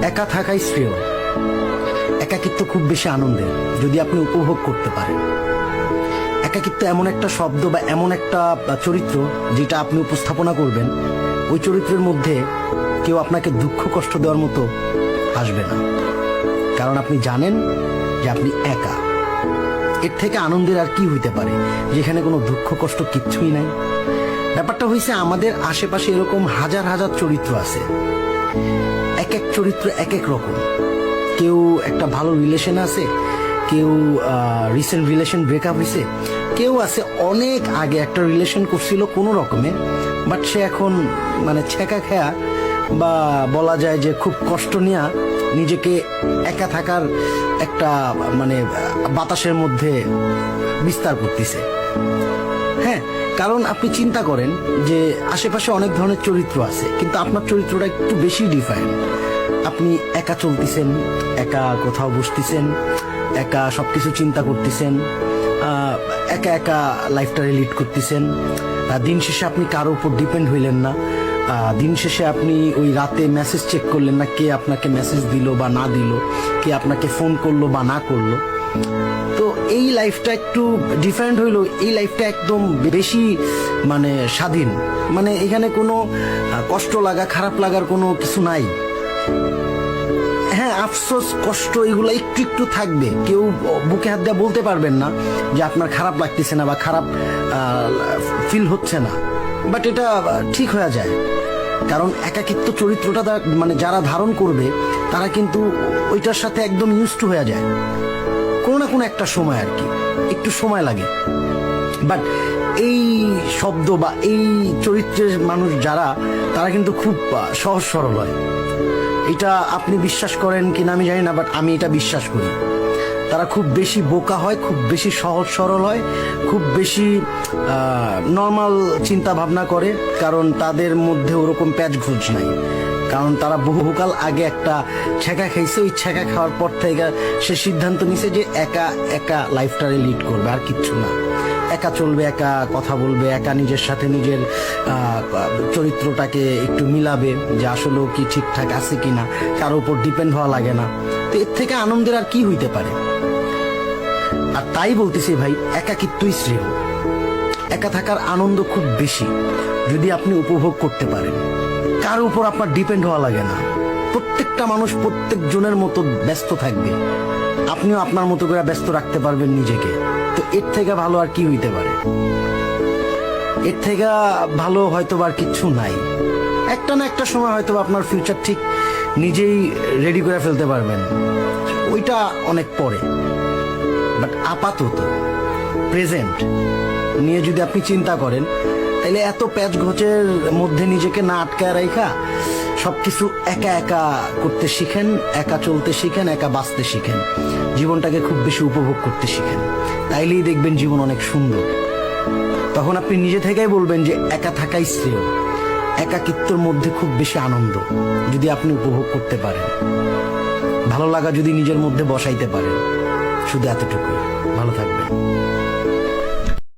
একা থাকাই শ্রেয়। একাকিত্ব খুব বেশি আনন্দের যদি আপনি উপভোগ করতে পারেন। একাকিত্ব এমন একটা শব্দ বা এমন একটা চরিত্র যেটা আপনি উপস্থাপনা করবেন, ওই চরিত্রের মধ্যে কেউ আপনাকে দুঃখ কষ্ট দেওয়ার মতো আসবে না, কারণ আপনি জানেন যে আপনি একা। এর থেকে আনন্দের আর কি হইতে পারে, যেখানে কোনো দুঃখ কষ্ট কিচ্ছুই নাই। ব্যাপারটা হয়েছে আমাদের আশেপাশে এরকম হাজার হাজার চরিত্র আছে, এক এক চরিত্র এক এক রকম। কেউ একটা ভালো রিলেশন আছে, কেউ রিসেন্ট রিলেশন ব্রেকআপ হয়েছে, কেউ আছে অনেক আগে একটা রিলেশন করছিল কোনো রকমে, বাট সে এখন মানে ছেঁকা খেয়া বা বলা যায় যে খুব কষ্ট নিয়ে নিজেকে একা থাকার একটা মানে বাতাসের মধ্যে বিস্তার করতেছে। হ্যাঁ, কারণ আপনি চিন্তা করেন যে আশেপাশে অনেক ধরনের চরিত্র আছে, কিন্তু আপনার চরিত্রটা একটু বেশি ডিফারেন্ট। আপনি একা চলতেছেন, একা কোথাও বসতেছেন, একা সবকিছু চিন্তা করতেছেন, একা একা লাইফটারে লিড করতেছেন। দিন শেষে আপনি কারো উপর ডিপেন্ড হইলেন না। দিন শেষে আপনি ওই রাতে মেসেজ চেক করলেন না কে আপনাকে মেসেজ দিল বা না দিল, কে আপনাকে ফোন করলো বা না করলো। তো এই লাইফটা একটু ডিফারেন্ট হইলো, এই লাইফটা একদম বেশি মানে স্বাধীন। মানে এখানে কোনো কষ্ট লাগা খারাপ লাগার কোনো কিছু নাই। হ্যাঁ, আফসোস কষ্ট এগুলো একটু একটু থাকবে, কেউ বুকে হাত দিয়ে বলতে পারবেন না যে আপনার খারাপ লাগতেছে না বা খারাপ ফিল হচ্ছে না, বাট এটা ঠিক হয়ে যায়। কারণ একাকিত্ব চরিত্রটা মানে যারা ধারণ করবে তারা কিন্তু ওইটার সাথে একদম ইউজ টু হয়ে যায় কোনো না কোনো একটা সময়, আর কি একটু সময় লাগে। বাট এই শব্দ বা এই চরিত্রের মানুষ যারা, তারা কিন্তু খুব সহজ সরল হয়। এটা আপনি বিশ্বাস করেন কিনা আমি জানি না, বাট আমি এটা বিশ্বাস করি। তারা খুব বেশি বোকা হয়, খুব বেশি সহজ সরল হয়, খুব বেশি নর্মাল চিন্তা ভাবনা করে, কারণ তাদের মধ্যে ওরকম প্যাচ ঘুষ নাই। কারণ তারা বহুকাল আগে একটা ছেঁকা খাইছে, ওই ছেঁকা খাওয়ার পর থেকে সে সিদ্ধান্ত নিছে যে একা একা লাইফটারে লিড করবে, আর কিচ্ছু না। একা চলবে, একা কথা বলবে, একা নিজের সাথে নিজের চরিত্রটাকে একটু মিলাবে যে আসলেও কি ঠিকঠাক আছে কিনা, কারো উপর ডিপেন্ড হওয়া লাগে না। তো এর থেকে আনন্দের আর কি হইতে পারে। আর তাই বলতেছি ভাই, একাকিত্বই শ্রেয়। একা থাকার আনন্দ খুব বেশি যদি আপনি উপভোগ করতে পারেন। কার উপর আপনার ডিপেন্ড হওয়া লাগে না। প্রত্যেকটা মানুষ প্রত্যেক জনের মতো ব্যস্ত থাকবে, আপনিও আপনার মতো করে ব্যস্ত রাখতে পারবেন নিজেকে। তো এর থেকে ভালো আর কি হইতে পারে? এর থেকে ভালো হয়তো আর কিচ্ছু নাই। একটা না একটা সময় হয়তো আপনার ফিউচার ঠিক নিজেই রেডি করে ফেলতে পারবেন, ওইটা অনেক পরে। বাট আপাতত প্রেজেন্ট নিয়ে যদি আপনি চিন্তা করেন, তাহলে এত প্যাচ ঘোচের মধ্যে নিজেকে না আটকায় রাখা সবকিছু একা একা করতে শিখেন, একা চলতে শিখেন, একা বাঁচতে শিখেন, জীবনটাকে খুব বেশি উপভোগ করতে শিখেন। তাইলেই দেখবেন জীবন অনেক সুন্দর। তখন আপনি নিজে থেকেই বলবেন যে একা থাকাই শ্রেয়। একাকিত্বর মধ্যে খুব বেশি আনন্দ যদি আপনি উপভোগ করতে পারেন, ভালো লাগা যদি নিজের মধ্যে বসাইতে পারেন। শুধু এতটুকুই। ভালো থাকবেন।